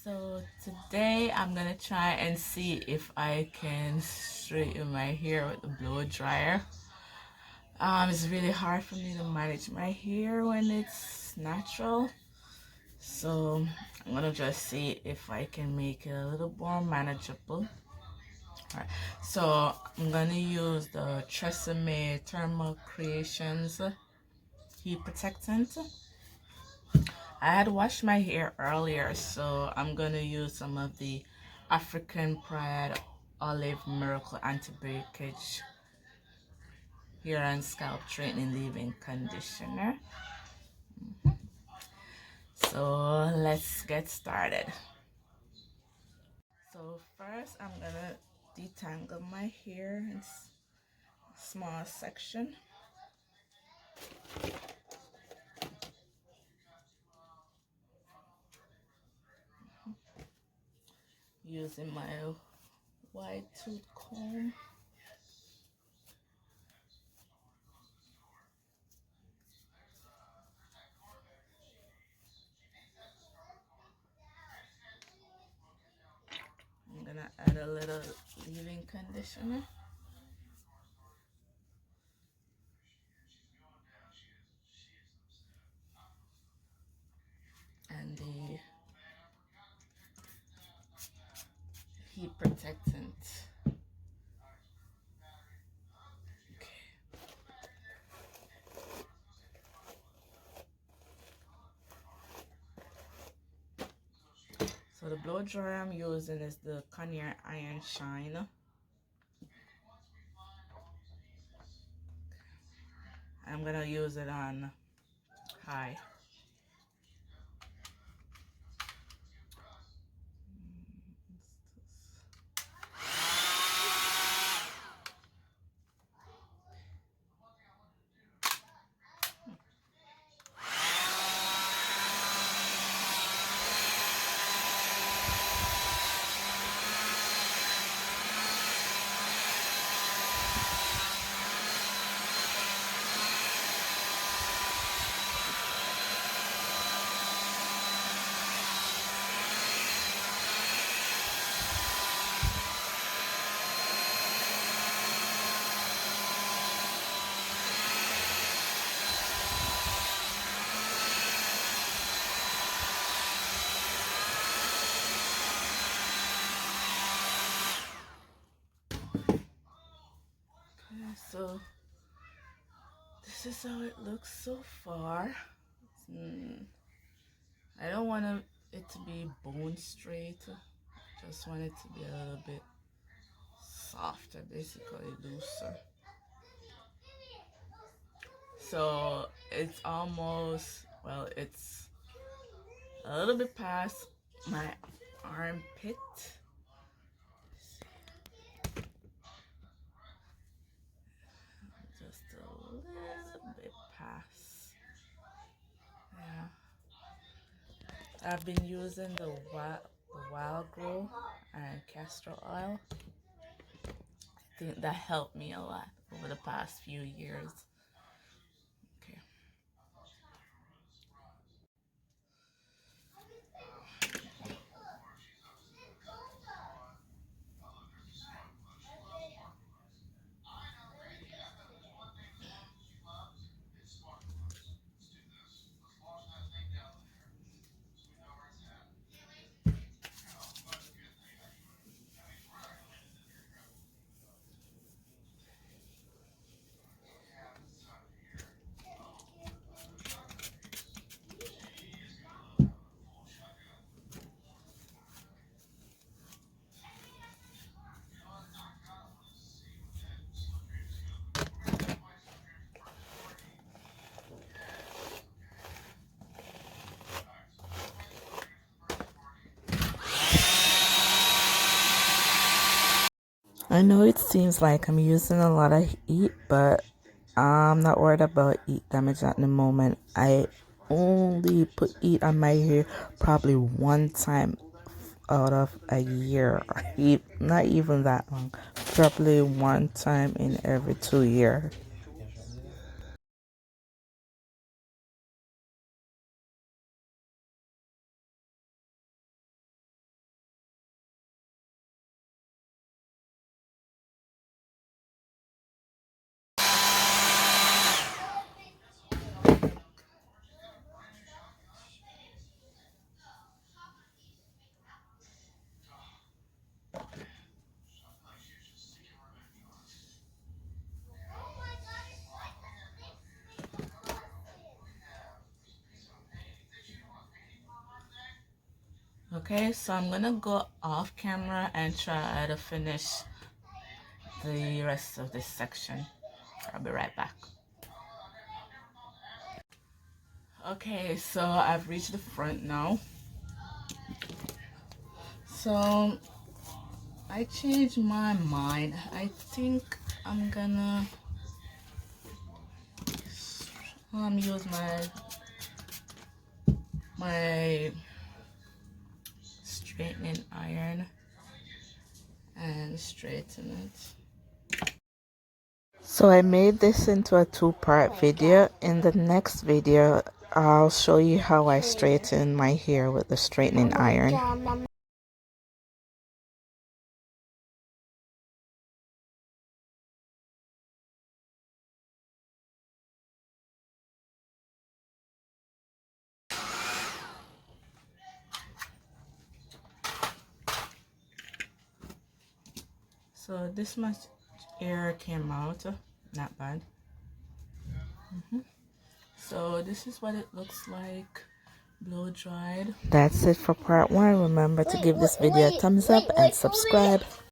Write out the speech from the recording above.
So today I'm gonna try and see if I can straighten my hair with the blow dryer. It's really hard for me to manage my hair when it's natural. So I'm gonna just see if I can make it a little more manageable. Alright, so I'm gonna use the Tresemme Thermal Creations heat protectant. I had washed my hair earlier, so I'm gonna use some of the African Pride Olive Miracle Anti-Breakage Hair and Scalp Straightening Leave-In Conditioner. So let's get started. So first I'm gonna detangle my hair in small section. Using my wide tooth comb. I'm gonna add a little leave-in conditioner. And the heat protectant. So the blow dryer I'm using is the Conair Iron Shine. I'm gonna use it on high. So this is how it looks so far. I don't want it to be bone straight. Just want it to be a little bit softer, basically looser. So it's almost, well, it's a little bit past my armpit. Just a little bit past. Yeah. I've been using the wild grow and castor oil. I think that helped me a lot over the past few years. Okay. I know it seems like I'm using a lot of heat, but I'm not worried about heat damage at the moment. I only put heat on my hair probably one time out of a year. Not even that long. Probably one time in every 2 years. Okay, so I'm gonna go off camera and try to finish the rest of this section. I'll be right back. Okay, so I've reached the front now. So I changed my mind. I think I'm gonna use my straightening iron and straighten it. So I made this into a two-part video. In the next video, I'll show you how I straighten my hair with the straightening iron. So this much hair came out, not bad. So this is what it looks like blow dried. That's it for part 1. Remember to give this video a thumbs up and subscribe.